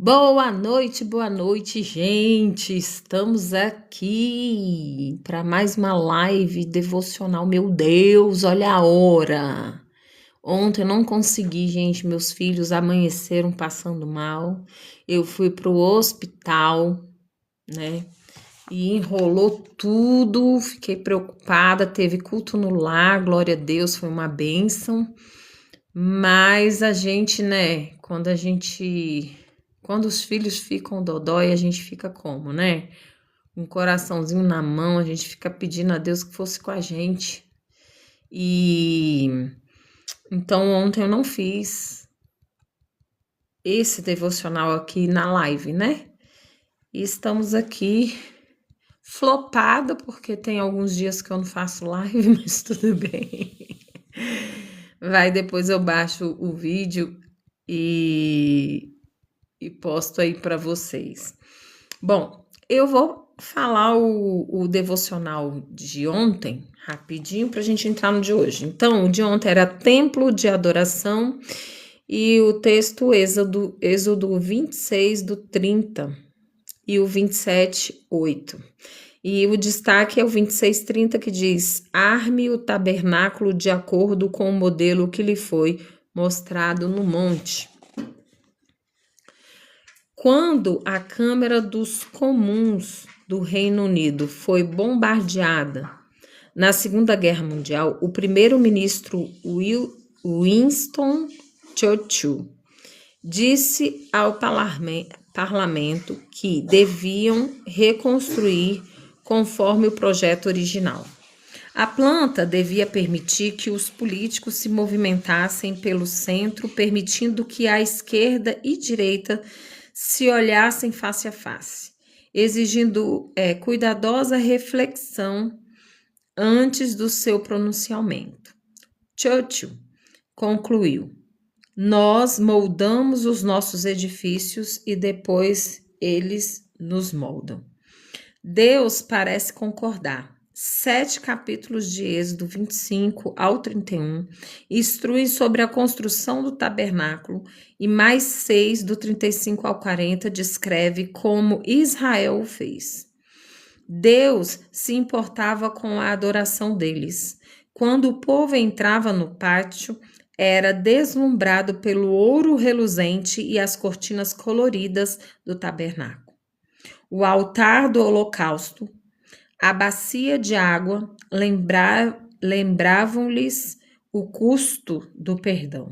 Boa noite, gente. Estamos aqui para mais uma live devocional. Meu Deus, olha a hora. Ontem eu não consegui, gente. Meus filhos amanheceram passando mal. Eu fui pro hospital, né? E enrolou tudo. Fiquei preocupada. Teve culto no lar, glória a Deus, foi uma bênção. Mas a gente, né? Quando os filhos ficam dodói, a gente fica como, né? Um coraçãozinho na mão, a gente fica pedindo a Deus que fosse com a gente. E então ontem eu não fiz esse devocional aqui na live, né? E estamos aqui flopada, porque tem alguns dias que eu não faço live, mas tudo bem. Vai, depois eu baixo o vídeo e, e posto aí para vocês. Bom, eu vou falar o devocional de ontem, rapidinho, para a gente entrar no de hoje. Então, o de ontem era templo de adoração e o texto Êxodo 26, do 30 e o 27, 8. E o destaque é o 26:30, que diz: arme o tabernáculo de acordo com o modelo que lhe foi mostrado no monte. Quando a Câmara dos Comuns do Reino Unido foi bombardeada na Segunda Guerra Mundial, o primeiro-ministro Winston Churchill disse ao parlamento que deviam reconstruir conforme o projeto original. A planta devia permitir que os políticos se movimentassem pelo centro, permitindo que a esquerda e direita se olhassem face a face, exigindo cuidadosa reflexão antes do seu pronunciamento. Churchill concluiu: nós moldamos os nossos edifícios e depois eles nos moldam. Deus parece concordar. 7 capítulos de Êxodo 25 ao 31 instruem sobre a construção do tabernáculo e mais 6 do 35 ao 40 descreve como Israel o fez. Deus se importava com a adoração deles. Quando o povo entrava no pátio, era deslumbrado pelo ouro reluzente e as cortinas coloridas do tabernáculo. O altar do holocausto, a bacia de água lembravam-lhes o custo do perdão.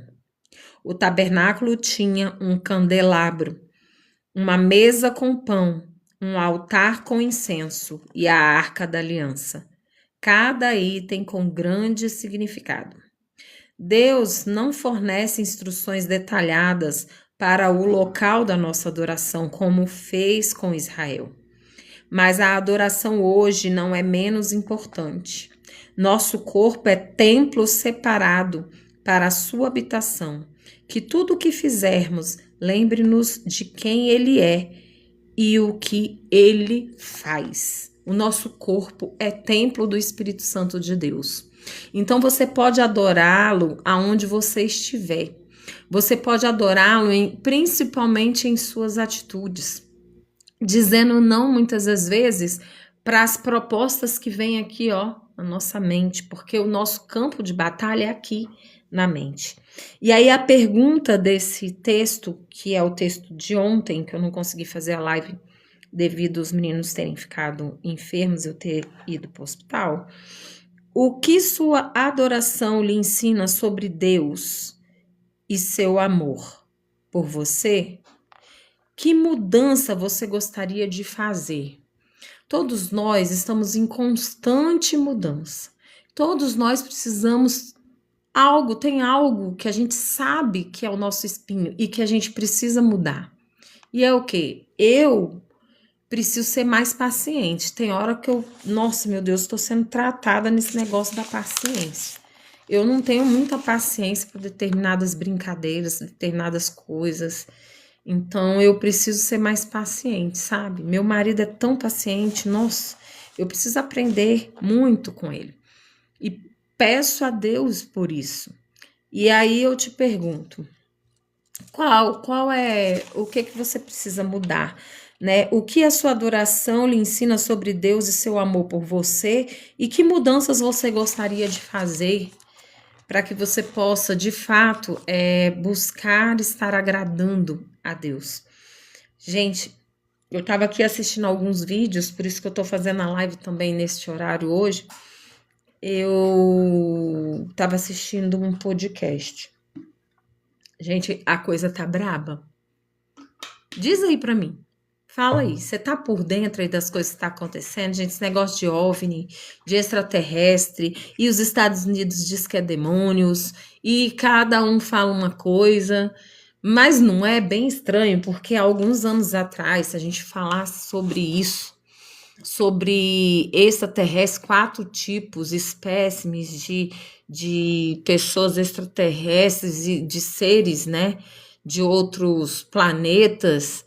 O tabernáculo tinha um candelabro, uma mesa com pão, um altar com incenso e a arca da aliança. Cada item com grande significado. Deus não fornece instruções detalhadas para o local da nossa adoração, como fez com Israel. Mas a adoração hoje não é menos importante. Nosso corpo é templo separado para a sua habitação. Que tudo o que fizermos lembre-nos de quem Ele é e o que Ele faz. O nosso corpo é templo do Espírito Santo de Deus. Então você pode adorá-lo aonde você estiver. Você pode adorá-lo principalmente em suas atitudes, dizendo não muitas das vezes para as propostas que vêm aqui, na nossa mente, porque o nosso campo de batalha é aqui na mente. E aí a pergunta desse texto, que é o texto de ontem, que eu não consegui fazer a live devido aos meninos terem ficado enfermos e eu ter ido para o hospital, o que sua adoração lhe ensina sobre Deus e seu amor por você? Que mudança você gostaria de fazer? Todos nós estamos em constante mudança. Todos nós precisamos tem algo que a gente sabe que é o nosso espinho e que a gente precisa mudar. E é o quê? Eu preciso ser mais paciente. Tem hora que nossa, meu Deus, estou sendo tratada nesse negócio da paciência. Eu não tenho muita paciência para determinadas brincadeiras, determinadas coisas. Então, eu preciso ser mais paciente, sabe? Meu marido é tão paciente, nossa, eu preciso aprender muito com ele. E peço a Deus por isso. E aí eu te pergunto, Qual é o que você precisa mudar, né? O que a sua adoração lhe ensina sobre Deus e seu amor por você e que mudanças você gostaria de fazer para que você possa, de fato, buscar estar agradando a Deus. Gente, eu estava aqui assistindo alguns vídeos, por isso que eu estou fazendo a live também neste horário hoje. Eu estava assistindo um podcast. Gente, a coisa tá braba. Diz aí pra mim. Fala aí, você tá por dentro aí das coisas que tá acontecendo? Gente, esse negócio de OVNI, de extraterrestre, e os Estados Unidos diz que é demônios, e cada um fala uma coisa, mas não é bem estranho, porque há alguns anos atrás, se a gente falasse sobre isso, sobre extraterrestres, 4 tipos, espécimes de pessoas extraterrestres e de seres, né, de outros planetas,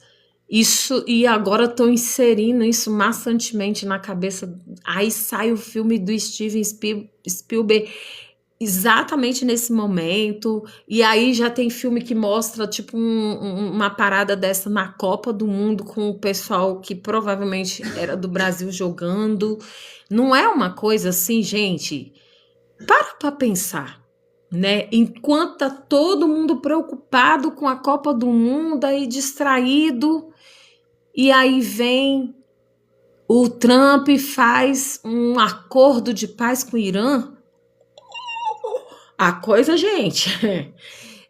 isso, e agora estão inserindo isso maçantemente na cabeça. Aí sai o filme do Steven Spielberg exatamente nesse momento, e aí já tem filme que mostra tipo uma parada dessa na Copa do Mundo com o pessoal que provavelmente era do Brasil jogando. Não é uma coisa assim, gente? Para pensar, né? Enquanto tá todo mundo preocupado com a Copa do Mundo aí distraído, e aí vem o Trump e faz um acordo de paz com o Irã. A coisa, gente,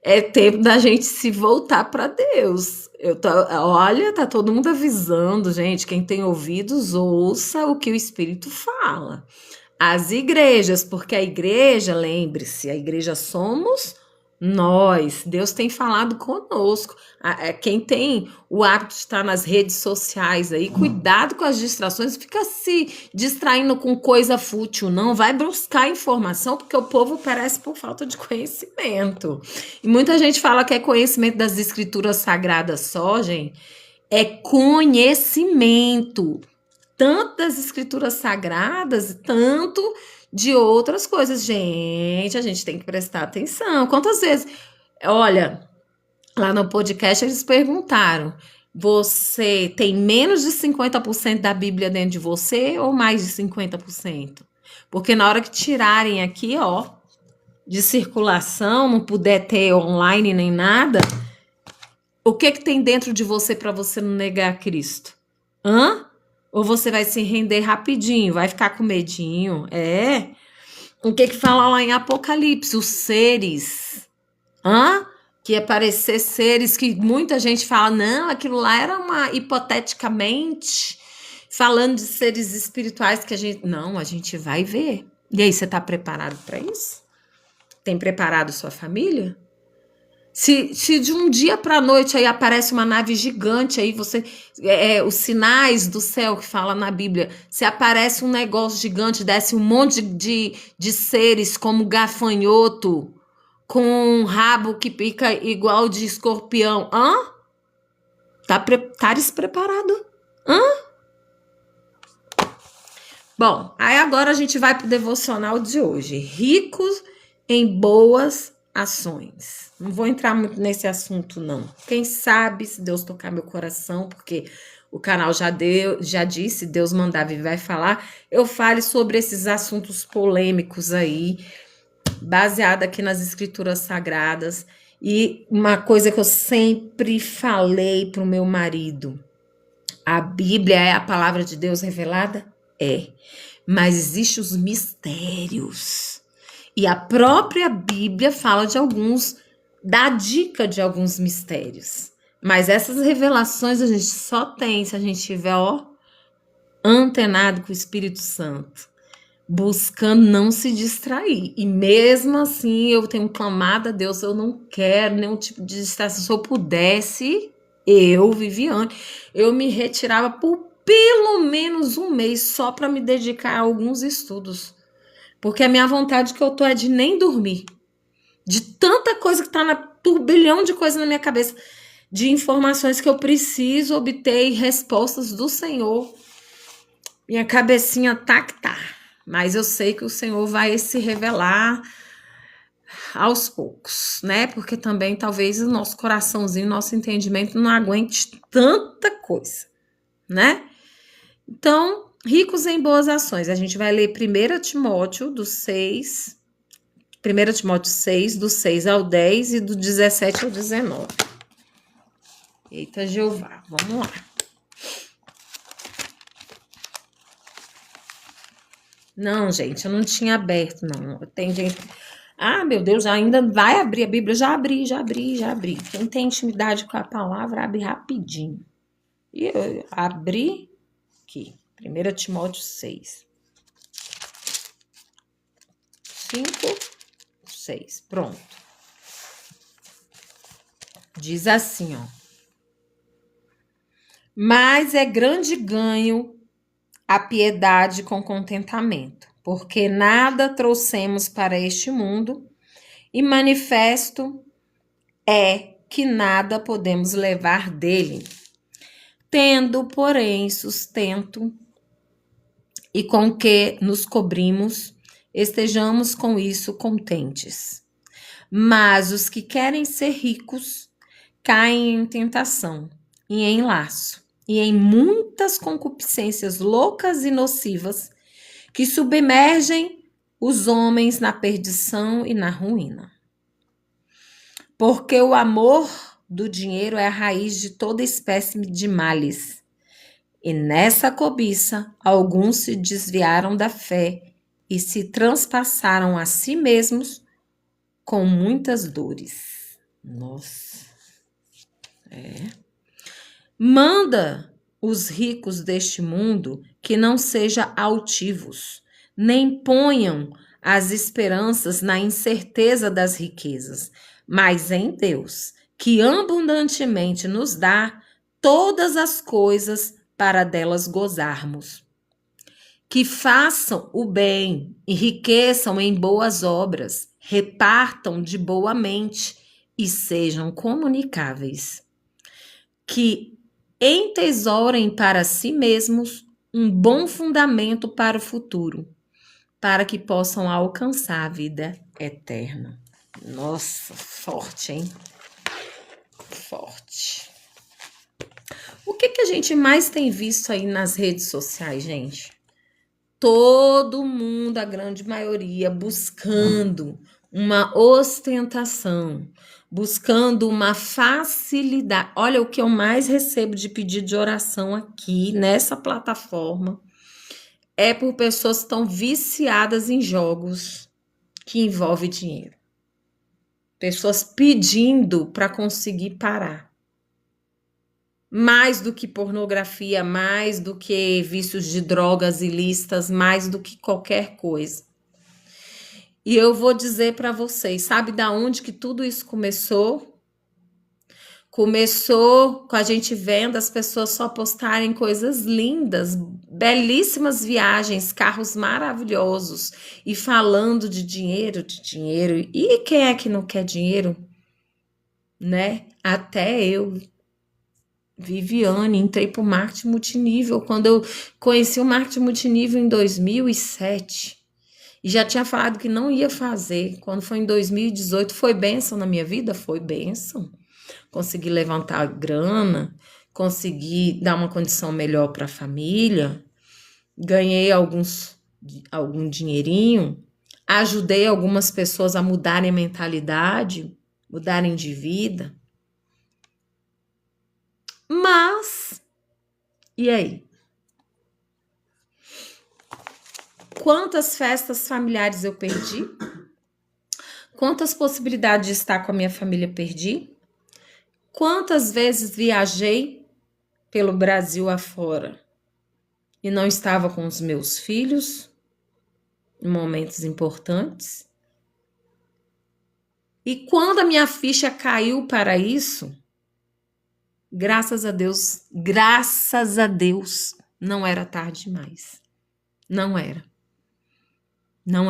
é tempo da gente se voltar para Deus. Olha, tá todo mundo avisando, gente. Quem tem ouvidos, ouça o que o Espírito fala. As igrejas, porque a igreja, lembre-se, a igreja somos nós. Deus tem falado conosco. Quem tem o hábito de estar nas redes sociais aí, cuidado com as distrações, fica se distraindo com coisa fútil, não. Vai buscar informação, porque o povo perece por falta de conhecimento. E muita gente fala que é conhecimento das escrituras sagradas só, gente. É conhecimento tanto das escrituras sagradas, tanto de outras coisas. Gente, a gente tem que prestar atenção. Quantas vezes? Olha, lá no podcast eles perguntaram: você tem menos de 50% da Bíblia dentro de você ou mais de 50%? Porque na hora que tirarem aqui, ó, de circulação, não puder ter online nem nada, o que tem dentro de você para você não negar Cristo? Hã? Ou você vai se render rapidinho, vai ficar com medinho? É. O que fala lá em Apocalipse? Os seres. Hã? Que ia parecer seres que muita gente fala, não, aquilo lá era uma hipoteticamente falando de seres espirituais que a gente. Não, a gente vai ver. E aí, você está preparado para isso? Tem preparado sua família? Se de um dia para a noite aí aparece uma nave gigante, aí você. Os sinais do céu que fala na Bíblia. Se aparece um negócio gigante, desce um monte de seres como gafanhoto, com um rabo que pica igual de escorpião. Hã? Tá despreparado? Hã? Bom, aí agora a gente vai pro devocional de hoje. Ricos em boas ações. Não vou entrar muito nesse assunto, não. Quem sabe, se Deus tocar meu coração, porque o canal já disse, Deus mandar vir vai falar, eu fale sobre esses assuntos polêmicos aí, baseado aqui nas escrituras sagradas. E uma coisa que eu sempre falei pro meu marido: a Bíblia é a palavra de Deus revelada? É. Mas existem os mistérios. E a própria Bíblia fala de alguns, dá dica de alguns mistérios. Mas essas revelações a gente só tem se a gente estiver, ó, antenado com o Espírito Santo, buscando não se distrair. E mesmo assim, eu tenho clamado a Deus, eu não quero nenhum tipo de distração. Se eu pudesse, Viviane, eu me retirava por pelo menos um mês só para me dedicar a alguns estudos. Porque a minha vontade que eu tô é de nem dormir. De tanta coisa que tá na turbilhão de coisa na minha cabeça, de informações que eu preciso obter e respostas do Senhor. Minha cabecinha tá que tá. Mas eu sei que o Senhor vai se revelar. aos poucos, né? Porque também talvez o nosso coraçãozinho, nosso entendimento não aguente tanta coisa, né? Então, ricos em boas ações. A gente vai ler 1 Timóteo do 6, 1 Timóteo 6, do 6 ao 10 e do 17 ao 19. Eita Jeová, vamos lá. Não, gente, eu não tinha aberto, não. Tem gente... Ah, meu Deus, ainda vai abrir a Bíblia? Já abri. Quem tem intimidade com a palavra, abre rapidinho. E eu abri aqui, 1 Timóteo 6. 5, 6, pronto. Diz assim, ó. Mas é grande ganho a piedade com contentamento, porque nada trouxemos para este mundo, e manifesto é que nada podemos levar dele. Tendo, porém, sustento e com que nos cobrimos, estejamos com isso contentes. Mas os que querem ser ricos caem em tentação e em laço, e em muitas concupiscências loucas e nocivas que submergem os homens na perdição e na ruína. Porque o amor do dinheiro é a raiz de toda espécie de males. E nessa cobiça, alguns se desviaram da fé e se transpassaram a si mesmos com muitas dores. Nossa. Manda os ricos deste mundo que não sejam altivos, nem ponham as esperanças na incerteza das riquezas, mas em Deus, que abundantemente nos dá todas as coisas para delas gozarmos. Que façam o bem, enriqueçam em boas obras, repartam de boa mente e sejam comunicáveis. Que entesourem para si mesmos um bom fundamento para o futuro, para que possam alcançar a vida eterna. Nossa, forte, hein? Forte. O que a gente mais tem visto aí nas redes sociais, gente? Todo mundo, a grande maioria, buscando uma ostentação, buscando uma facilidade. Olha, o que eu mais recebo de pedido de oração aqui nessa plataforma é por pessoas que estão viciadas em jogos que envolvem dinheiro. Pessoas pedindo para conseguir parar. Mais do que pornografia, mais do que vícios de drogas ilícitas, mais do que qualquer coisa. E eu vou dizer para vocês, sabe da onde que tudo isso começou? Começou com a gente vendo as pessoas só postarem coisas lindas, belíssimas viagens, carros maravilhosos e falando de dinheiro, E quem é que não quer dinheiro? Né? Até eu, Viviane, entrei para o marketing multinível quando eu conheci o marketing multinível em 2007. E já tinha falado que não ia fazer. Quando foi em 2018, foi bênção na minha vida? Foi bênção. Consegui levantar grana, consegui dar uma condição melhor para a família, ganhei algum dinheirinho, ajudei algumas pessoas a mudarem a mentalidade, mudarem de vida. Mas, e aí? Quantas festas familiares eu perdi? Quantas possibilidades de estar com a minha família perdi? Quantas vezes viajei pelo Brasil afora e não estava com os meus filhos em momentos importantes? E quando a minha ficha caiu para isso, graças a Deus, não era tarde demais. Não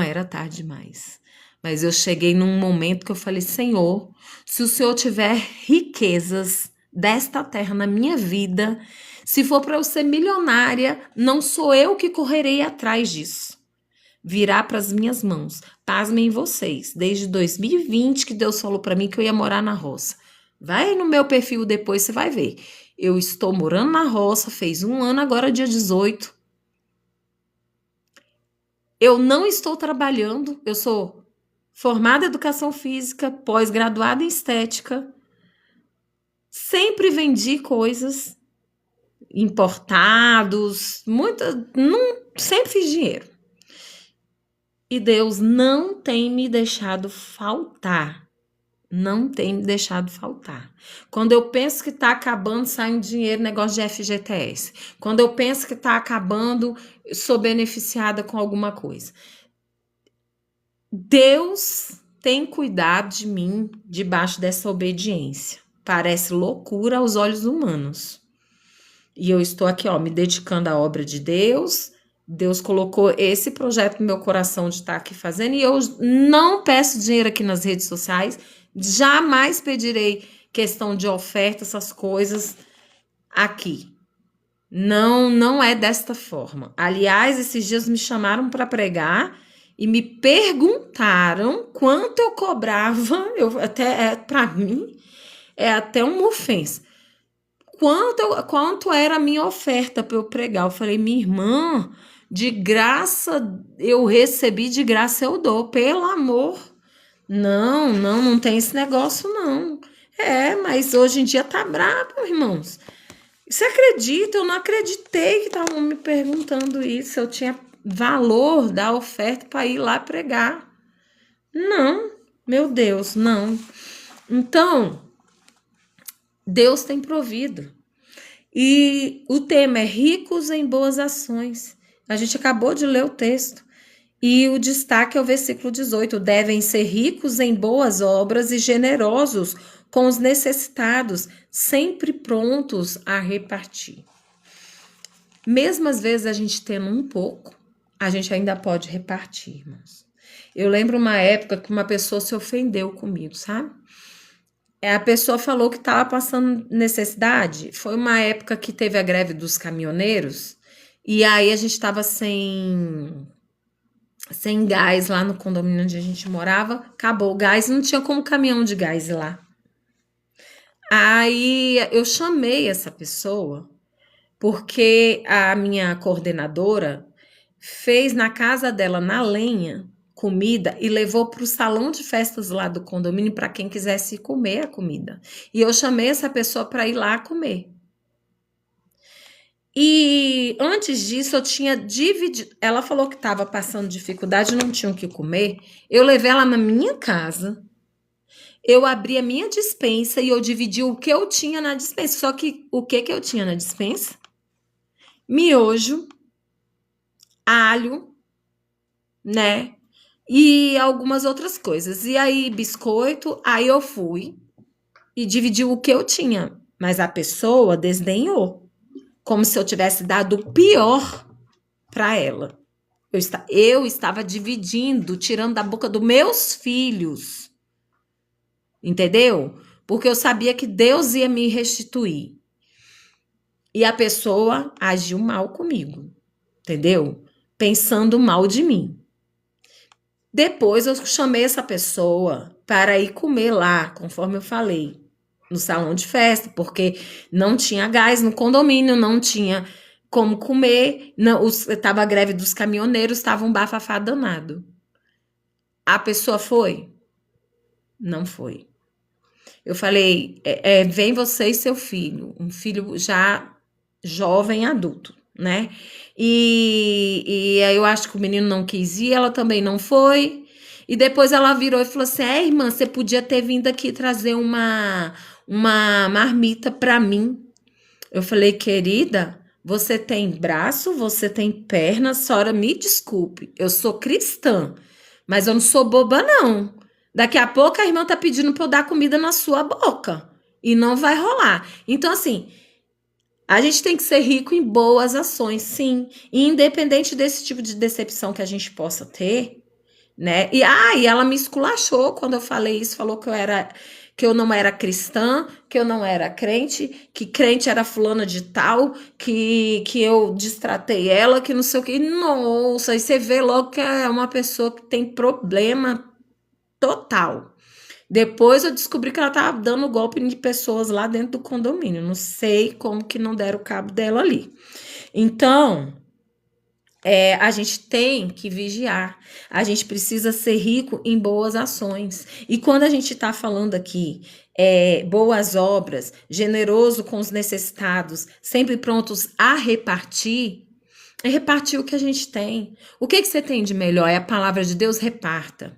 era tarde demais. Mas eu cheguei num momento que eu falei, Senhor, se o Senhor tiver riquezas desta terra na minha vida, se for para eu ser milionária, não sou eu que correrei atrás disso. virar para as minhas mãos. Pasmem vocês, desde 2020 que Deus falou para mim que eu ia morar na roça. Vai no meu perfil depois, você vai ver. Eu estou morando na roça, fez 1 ano agora, dia 18. Eu não estou trabalhando, eu sou formada em educação física, pós-graduada em estética. Sempre vendi coisas importados, sempre fiz dinheiro. E Deus não tem me deixado faltar. Não tem me deixado faltar. Quando eu penso que está acabando, sai um dinheiro, negócio de FGTS. Quando eu penso que está acabando, sou beneficiada com alguma coisa. Deus tem cuidado de mim debaixo dessa obediência. Parece loucura aos olhos humanos. E eu estou aqui, me dedicando à obra de Deus. Deus colocou esse projeto no meu coração de estar aqui fazendo. E eu não peço dinheiro aqui nas redes sociais. Jamais pedirei questão de oferta, essas coisas aqui. Não é desta forma. Aliás, esses dias me chamaram para pregar e me perguntaram quanto eu cobrava. Para mim, é até uma ofensa. Quanto era a minha oferta para eu pregar? Eu falei, minha irmã, de graça eu recebi, de graça eu dou, pelo amor. Não tem esse negócio, não. Mas hoje em dia tá brabo, irmãos. Você acredita? Eu não acreditei que estavam me perguntando isso. Eu tinha valor da oferta para ir lá pregar. Não, meu Deus, não. Então, Deus tem provido. E o tema é ricos em boas ações. A gente acabou de ler o texto. E o destaque é o versículo 18. Devem ser ricos em boas obras e generosos com os necessitados, sempre prontos a repartir. Mesmo às vezes a gente tendo um pouco, a gente ainda pode repartir, irmãos. Eu lembro uma época que uma pessoa se ofendeu comigo, sabe? A pessoa falou que estava passando necessidade. Foi uma época que teve a greve dos caminhoneiros e aí a gente estava sem gás lá no condomínio onde a gente morava. Acabou o gás, não tinha como caminhão de gás ir lá. Aí eu chamei essa pessoa porque a minha coordenadora fez na casa dela, na lenha, comida e levou para o salão de festas lá do condomínio para quem quisesse comer a comida. E eu chamei essa pessoa para ir lá comer. E antes disso eu tinha dividido. Ela falou que estava passando dificuldade, não tinha o que comer. Eu levei ela na minha casa. Eu abri a minha despensa e eu dividi o que eu tinha na despensa. Só que o que eu tinha na despensa? Miojo, alho, né? E algumas outras coisas. E aí, biscoito, aí eu fui e dividi o que eu tinha. Mas a pessoa desdenhou. Como se eu tivesse dado o pior para ela. Eu estava dividindo, tirando da boca dos meus filhos. Entendeu? Porque eu sabia que Deus ia me restituir. E a pessoa agiu mal comigo. Entendeu? Pensando mal de mim. Depois eu chamei essa pessoa para ir comer lá, conforme eu falei, no salão de festa, porque não tinha gás no condomínio, não tinha como comer, estava a greve dos caminhoneiros, estava um bafafá danado. A pessoa foi? Não foi. Eu falei, vem você e seu filho, um filho já jovem, adulto, né? E aí eu acho que o menino não quis ir, ela também não foi. E depois ela virou e falou assim, irmã, você podia ter vindo aqui trazer uma marmita para mim. Eu falei, querida, você tem braço, você tem perna, senhora, me desculpe, eu sou cristã, mas eu não sou boba, não. Daqui a pouco a irmã tá pedindo para eu dar comida na sua boca. E não vai rolar. Então, assim, a gente tem que ser rico em boas ações, sim. E independente desse tipo de decepção que a gente possa ter, né? E ela me esculachou quando eu falei isso, falou que que eu não era cristã, que eu não era crente, que crente era fulana de tal, que eu destratei ela, que não sei o que. Nossa, aí você vê logo que é uma pessoa que tem problema total. Depois eu descobri que ela estava dando golpe de pessoas lá dentro do condomínio. Não sei como que não deram cabo dela ali. Então, a gente tem que vigiar. A gente precisa ser rico em boas ações. E quando a gente está falando aqui, boas obras, generoso com os necessitados, sempre prontos a repartir, é repartir o que a gente tem. O que você tem de melhor? É a palavra de Deus, reparta.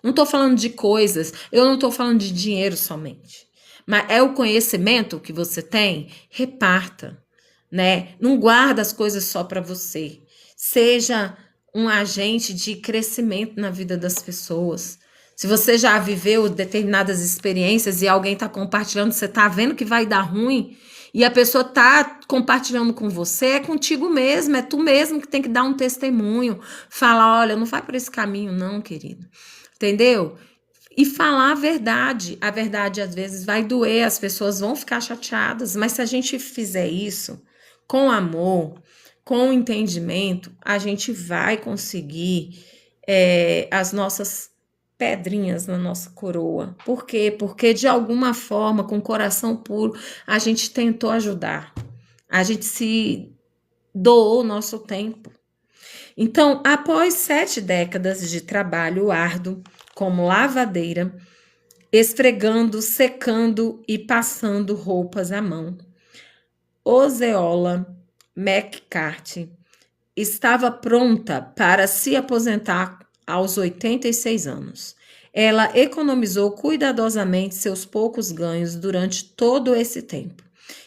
Não estou falando de coisas, eu não estou falando de dinheiro somente. Mas é o conhecimento que você tem, reparta, né? Não guarda as coisas só para você. Seja um agente de crescimento na vida das pessoas. Se você já viveu determinadas experiências e alguém está compartilhando, você está vendo que vai dar ruim, e a pessoa está compartilhando com você, é contigo mesmo, é tu mesmo que tem que dar um testemunho. Falar, olha, não vai por esse caminho não, querido. Entendeu? E falar a verdade às vezes vai doer, as pessoas vão ficar chateadas, mas se a gente fizer isso com amor, com entendimento, a gente vai conseguir as nossas pedrinhas na nossa coroa. Por quê? Porque de alguma forma, com coração puro, a gente tentou ajudar, a gente se doou o nosso tempo. Então, após 7 décadas de trabalho árduo como lavadeira, esfregando, secando e passando roupas à mão, Ozeola McCarthy estava pronta para se aposentar aos 86 anos. Ela economizou cuidadosamente seus poucos ganhos durante todo esse tempo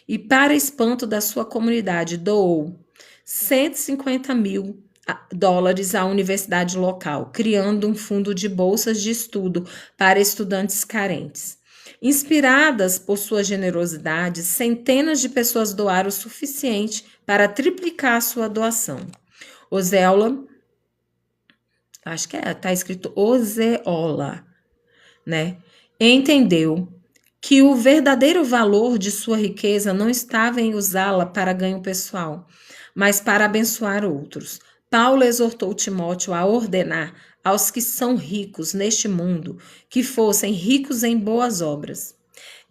e, para espanto da sua comunidade, doou 150 mil dólares à universidade local, criando um fundo de bolsas de estudo para estudantes carentes. Inspiradas por sua generosidade, centenas de pessoas doaram o suficiente para triplicar sua doação. Ozeola, acho que tá escrito Ozeola, né? Entendeu que o verdadeiro valor de sua riqueza não estava em usá-la para ganho pessoal, mas para abençoar outros. Paulo exortou Timóteo a ordenar aos que são ricos neste mundo que fossem ricos em boas obras.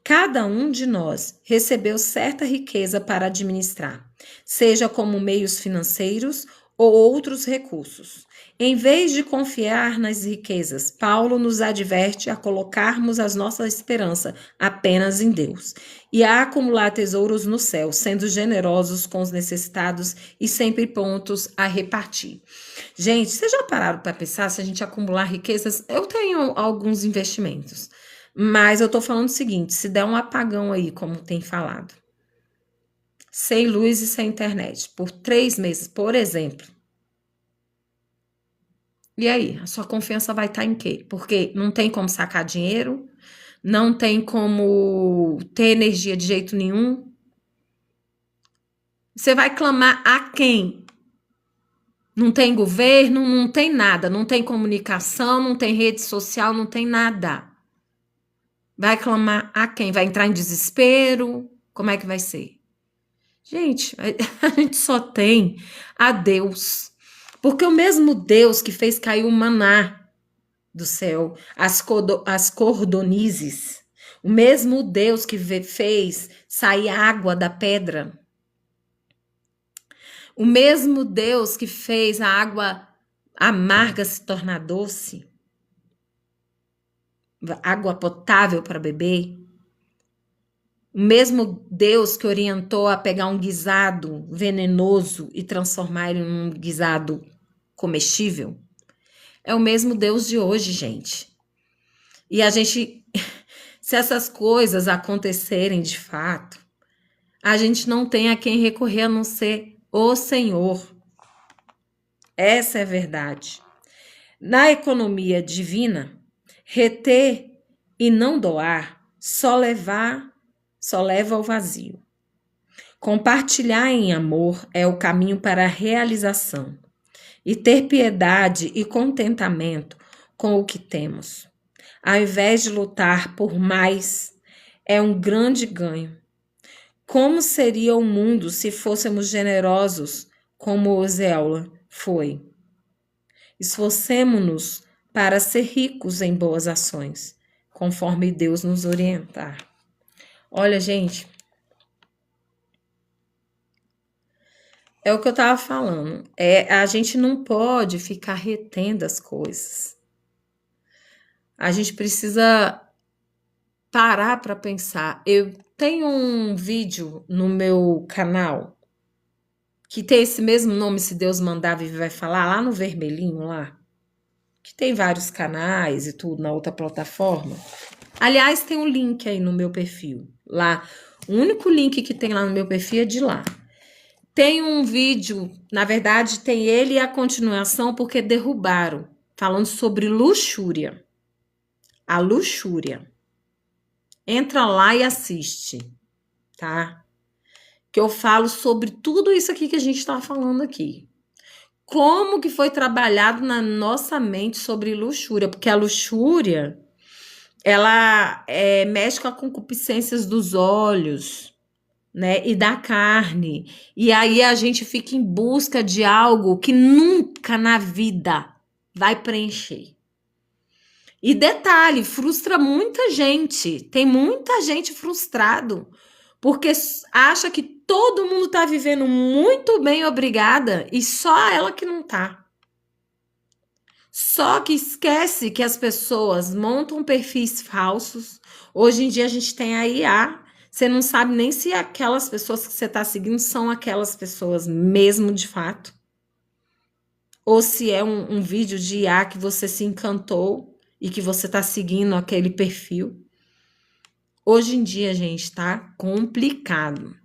Cada um de nós recebeu certa riqueza para administrar, seja como meios financeiros ou outros recursos. Em vez de confiar nas riquezas, Paulo nos adverte a colocarmos a nossa esperança apenas em Deus e a acumular tesouros no céu, sendo generosos com os necessitados e sempre prontos a repartir. Gente, vocês já pararam para pensar se a gente acumular riquezas? Eu tenho alguns investimentos, mas eu tô falando o seguinte, se der um apagão aí, como tem falado, sem luz e sem internet, por 3 meses, por exemplo, e aí, a sua confiança vai estar em quê? Porque não tem como sacar dinheiro, não tem como ter energia de jeito nenhum. Você vai clamar a quem? Não tem governo, não tem nada, não tem comunicação, não tem rede social, não tem nada. Vai clamar a quem? Vai entrar em desespero? Como é que vai ser? Gente, a gente só tem a Deus. Porque o mesmo Deus que fez cair o maná do céu, as cordonizes, o mesmo Deus que fez sair água da pedra, o mesmo Deus que fez a água amarga se tornar doce, água potável para beber, o mesmo Deus que orientou a pegar um guisado venenoso e transformar ele em um guisado comestível, é o mesmo Deus de hoje, gente. E a gente, se essas coisas acontecerem de fato, a gente não tem a quem recorrer a não ser o Senhor. Essa é a verdade. Na economia divina, reter e não doar só leva ao vazio. Compartilhar em amor é o caminho para a realização e ter piedade e contentamento com o que temos. ao invés de lutar por mais, é um grande ganho. Como seria o mundo se fôssemos generosos como Oséias foi? Esforcemo-nos para ser ricos em boas ações, conforme Deus nos orientar. Olha, gente, é o que eu estava falando. A gente não pode ficar retendo as coisas. A gente precisa parar para pensar. Eu tenho um vídeo no meu canal que tem esse mesmo nome, Se Deus Mandar Viver Vai Falar, lá no vermelhinho lá, que tem vários canais e tudo na outra plataforma. Aliás, tem um link aí no meu perfil. Lá, o único link que tem lá no meu perfil é de lá. Tem um vídeo, na verdade, tem ele e a continuação, porque derrubaram, falando sobre luxúria. A luxúria. Entra lá e assiste, tá? Que eu falo sobre tudo isso aqui que a gente está falando aqui. Como que foi trabalhado na nossa mente sobre luxúria? Porque a luxúria, ela mexe com as concupiscências dos olhos, né? E da carne. E aí a gente fica em busca de algo que nunca na vida vai preencher. E detalhe, frustra muita gente. Tem muita gente frustrado porque acha que todo mundo tá vivendo muito bem, obrigada, e só ela que não tá. Só que esquece que as pessoas montam perfis falsos. Hoje em dia a gente tem a IA. Você não sabe nem se aquelas pessoas que você está seguindo são aquelas pessoas mesmo de fato. Ou se é um vídeo de IA que você se encantou e que você está seguindo aquele perfil. Hoje em dia, gente, tá complicado.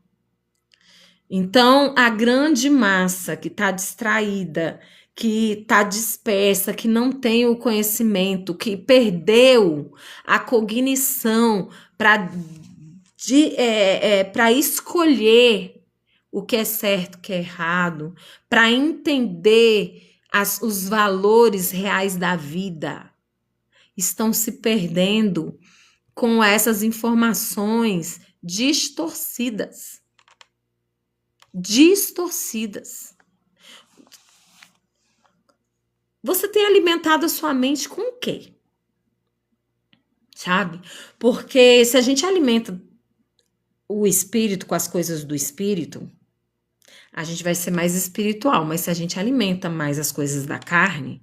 Então, a grande massa que está distraída, que está dispersa, que não tem o conhecimento, que perdeu a cognição para escolher o que é certo, o que é errado, para entender os valores reais da vida, estão se perdendo com essas informações distorcidas. Você tem alimentado a sua mente com o quê? Sabe? Porque se a gente alimenta o espírito com as coisas do espírito, a gente vai ser mais espiritual. Mas se a gente alimenta mais as coisas da carne,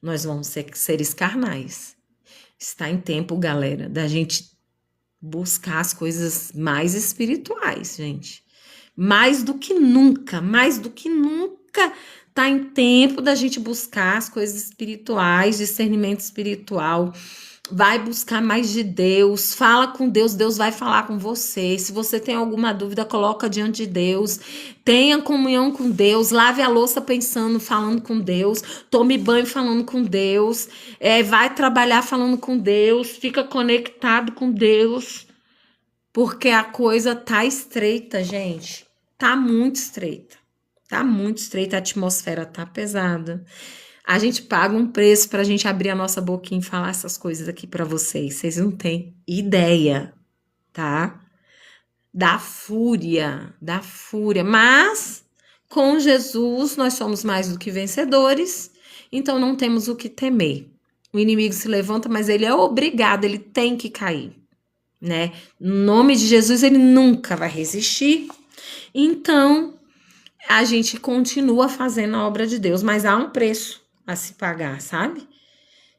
nós vamos ser seres carnais. Está em tempo, galera, da gente buscar as coisas mais espirituais, gente. Mais do que nunca tá em tempo da gente buscar as coisas espirituais, discernimento espiritual. Vai buscar mais de Deus, fala com Deus, Deus vai falar com você. Se você tem alguma dúvida, coloca diante de Deus. Tenha comunhão com Deus, lave a louça pensando, falando com Deus. Tome banho falando com Deus. Vai trabalhar falando com Deus, fica conectado com Deus. Porque a coisa tá estreita, gente. Tá muito estreita. Tá muito estreita, a atmosfera tá pesada. A gente paga um preço pra gente abrir a nossa boquinha e falar essas coisas aqui pra vocês. Vocês não têm ideia, tá? Da fúria. Mas com Jesus nós somos mais do que vencedores, então não temos o que temer. O inimigo se levanta, mas ele é obrigado, ele tem que cair, né? No nome de Jesus ele nunca vai resistir. Então a gente continua fazendo a obra de Deus, mas há um preço a se pagar, sabe?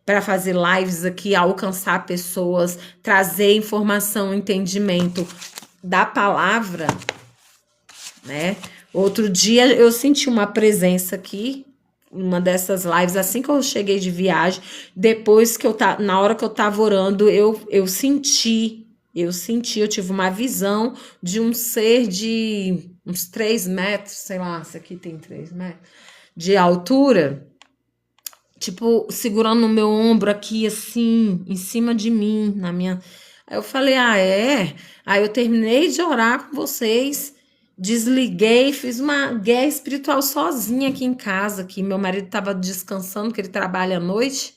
Para fazer lives aqui, alcançar pessoas, trazer informação, entendimento da palavra, né? Outro dia eu senti uma presença aqui, uma dessas lives, assim que eu cheguei de viagem, depois que na hora que eu tava orando, eu senti, eu tive uma visão de um ser de uns 3 metros, sei lá, esse aqui tem 3 metros, de altura, tipo, segurando no meu ombro aqui, assim, em cima de mim, na minha... Aí eu falei, é? Aí eu terminei de orar com vocês, desliguei, fiz uma guerra espiritual sozinha aqui em casa, que meu marido estava descansando, que ele trabalha à noite.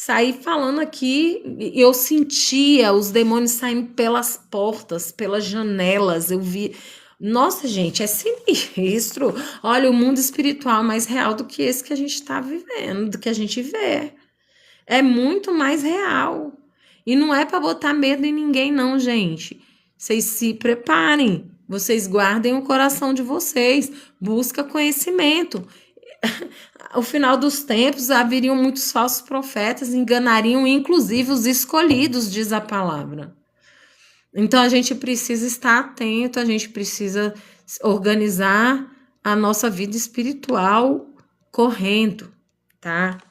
Saí falando aqui, eu sentia os demônios saindo pelas portas, pelas janelas, eu vi. Nossa, gente, é sinistro. Olha, o mundo espiritual é mais real do que esse que a gente está vivendo, do que a gente vê. É muito mais real. E não é para botar medo em ninguém, não, gente. Vocês se preparem. Vocês guardem o coração de vocês. Busca conhecimento. Ao final dos tempos, haveriam muitos falsos profetas, enganariam inclusive os escolhidos, diz a palavra. Então a gente precisa estar atento, a gente precisa organizar a nossa vida espiritual correndo, tá?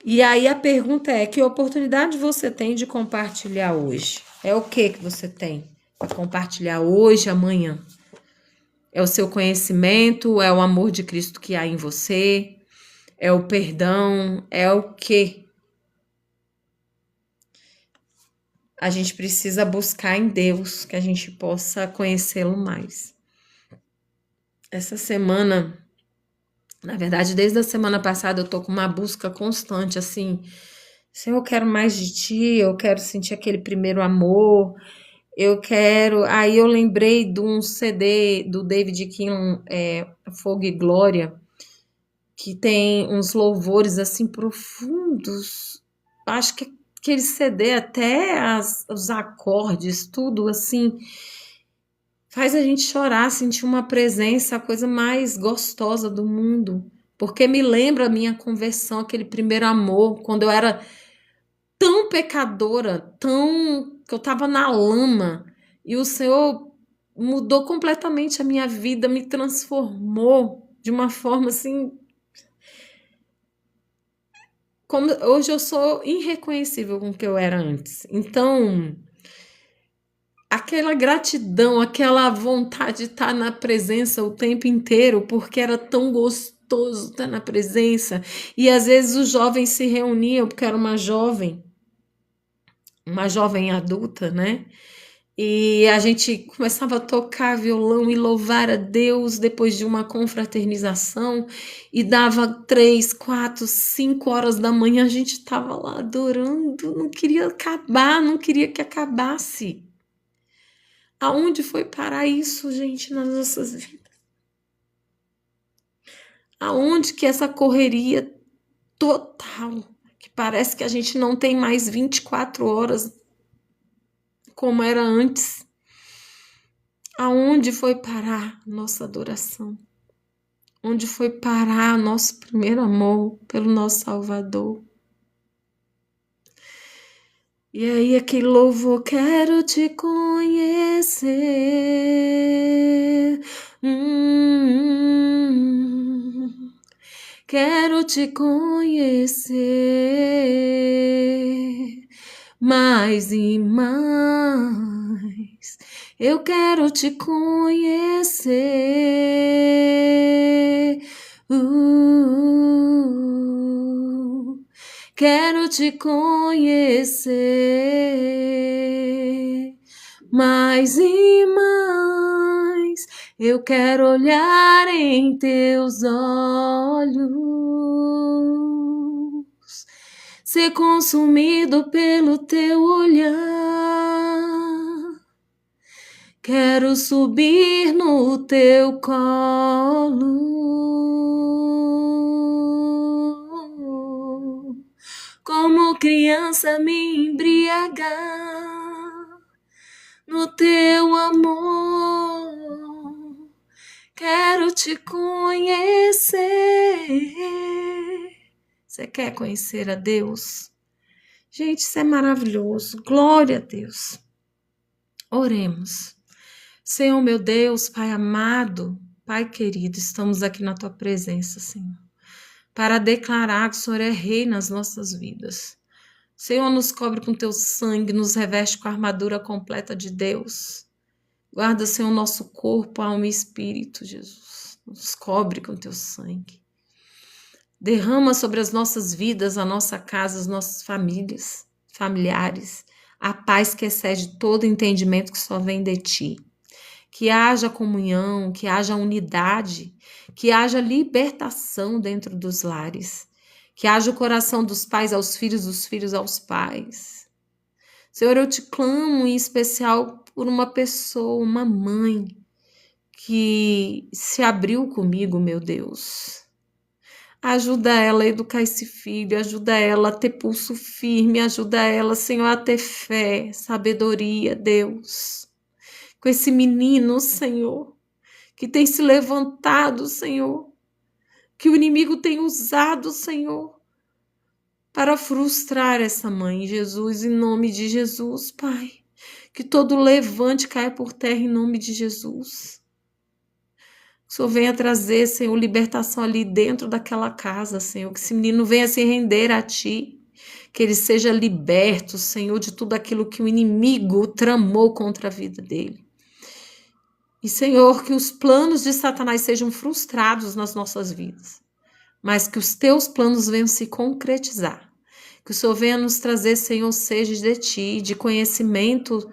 E aí a pergunta é: que oportunidade você tem de compartilhar hoje? É o que você tem para compartilhar hoje, amanhã? É o seu conhecimento? É o amor de Cristo que há em você? É o perdão? É o quê? A gente precisa buscar em Deus que a gente possa conhecê-lo mais. Essa semana, na verdade, desde a semana passada, eu tô com uma busca constante, assim. Senhor, eu quero mais de ti, eu quero sentir aquele primeiro amor, eu quero. Aí eu lembrei de um CD do David Keelan, Fogo e Glória, que tem uns louvores assim profundos. Acho que aquele CD, até os acordes, tudo assim, faz a gente chorar, sentir uma presença, a coisa mais gostosa do mundo. Porque me lembra a minha conversão, aquele primeiro amor, quando eu era tão pecadora, tão que eu estava na lama, e o Senhor mudou completamente a minha vida, me transformou de uma forma assim, como hoje eu sou irreconhecível com o que eu era antes. Então, aquela gratidão, aquela vontade de estar na presença o tempo inteiro, porque era tão gostoso estar na presença. E às vezes os jovens se reuniam, porque era uma jovem adulta, né? E a gente começava a tocar violão e louvar a Deus depois de uma confraternização, e dava 3, 4, 5 horas da manhã, a gente estava lá adorando, não queria acabar, não queria que acabasse. Aonde foi parar isso, gente, nas nossas vidas? Aonde que essa correria total, que parece que a gente não tem mais 24 horas como era antes? Aonde foi parar nossa adoração? Onde foi parar nosso primeiro amor pelo nosso Salvador? E aí aquele louvor, quero te conhecer. Quero te conhecer mais e mais. Eu quero te conhecer. Quero te conhecer mais e mais. Eu quero olhar em teus olhos, ser consumido pelo teu olhar. Quero subir no teu colo, como criança me embriagar no teu amor. Quero te conhecer. Você quer conhecer a Deus? Gente, isso é maravilhoso. Glória a Deus. Oremos. Senhor, meu Deus, Pai amado, Pai querido, estamos aqui na tua presença, Senhor, para declarar que o Senhor é rei nas nossas vidas. Senhor, nos cobre com teu sangue, nos reveste com a armadura completa de Deus. Guarda, Senhor, nosso corpo, alma e espírito, Jesus. Nos cobre com teu sangue. Derrama sobre as nossas vidas, a nossa casa, as nossas famílias, familiares, a paz que excede todo entendimento que só vem de ti. Que haja comunhão, que haja unidade, que haja libertação dentro dos lares. Que haja o coração dos pais aos filhos, dos filhos aos pais. Senhor, eu te clamo em especial por uma pessoa, uma mãe, que se abriu comigo, meu Deus. Ajuda ela a educar esse filho, ajuda ela a ter pulso firme, ajuda ela, Senhor, a ter fé, sabedoria, Deus. Com esse menino, Senhor, que tem se levantado, Senhor, que o inimigo tem usado, Senhor, para frustrar essa mãe, Jesus, em nome de Jesus, Pai. Que todo levante caia por terra em nome de Jesus. Que o Senhor venha trazer, Senhor, libertação ali dentro daquela casa, Senhor. Que esse menino venha se render a Ti. Que ele seja liberto, Senhor, de tudo aquilo que o inimigo tramou contra a vida dele. E, Senhor, que os planos de Satanás sejam frustrados nas nossas vidas. Mas que os Teus planos venham se concretizar. Que o Senhor venha nos trazer, Senhor, seja de Ti, de conhecimento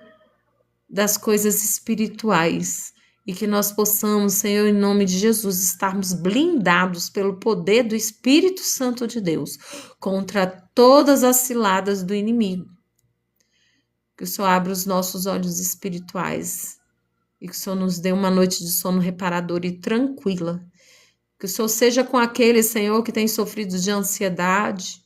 das coisas espirituais. E que nós possamos, Senhor, em nome de Jesus, estarmos blindados pelo poder do Espírito Santo de Deus contra todas as ciladas do inimigo. Que o Senhor abra os nossos olhos espirituais e que o Senhor nos dê uma noite de sono reparadora e tranquila. Que o Senhor seja com aqueles, Senhor, que têm sofrido de ansiedade,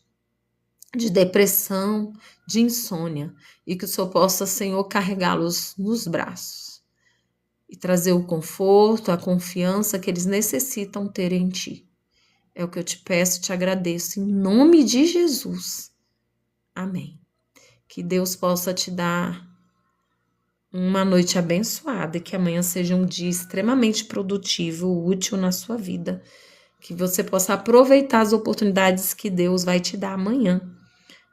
de depressão, de insônia. E que o Senhor possa, Senhor, carregá-los nos braços e trazer o conforto, a confiança que eles necessitam ter em Ti. É o que eu te peço e te agradeço, em nome de Jesus. Amém. Que Deus possa te dar uma noite abençoada e que amanhã seja um dia extremamente produtivo, útil na sua vida. Que você possa aproveitar as oportunidades que Deus vai te dar amanhã,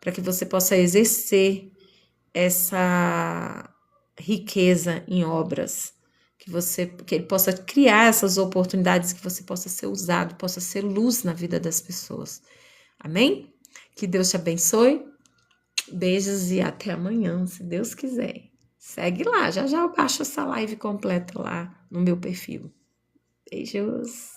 para que você possa exercer essa riqueza em obras. Que Ele possa criar essas oportunidades, que você possa ser usado, possa ser luz na vida das pessoas. Amém? Que Deus te abençoe. Beijos e até amanhã, se Deus quiser. Segue lá, já já eu baixo essa live completa lá no meu perfil. Beijos.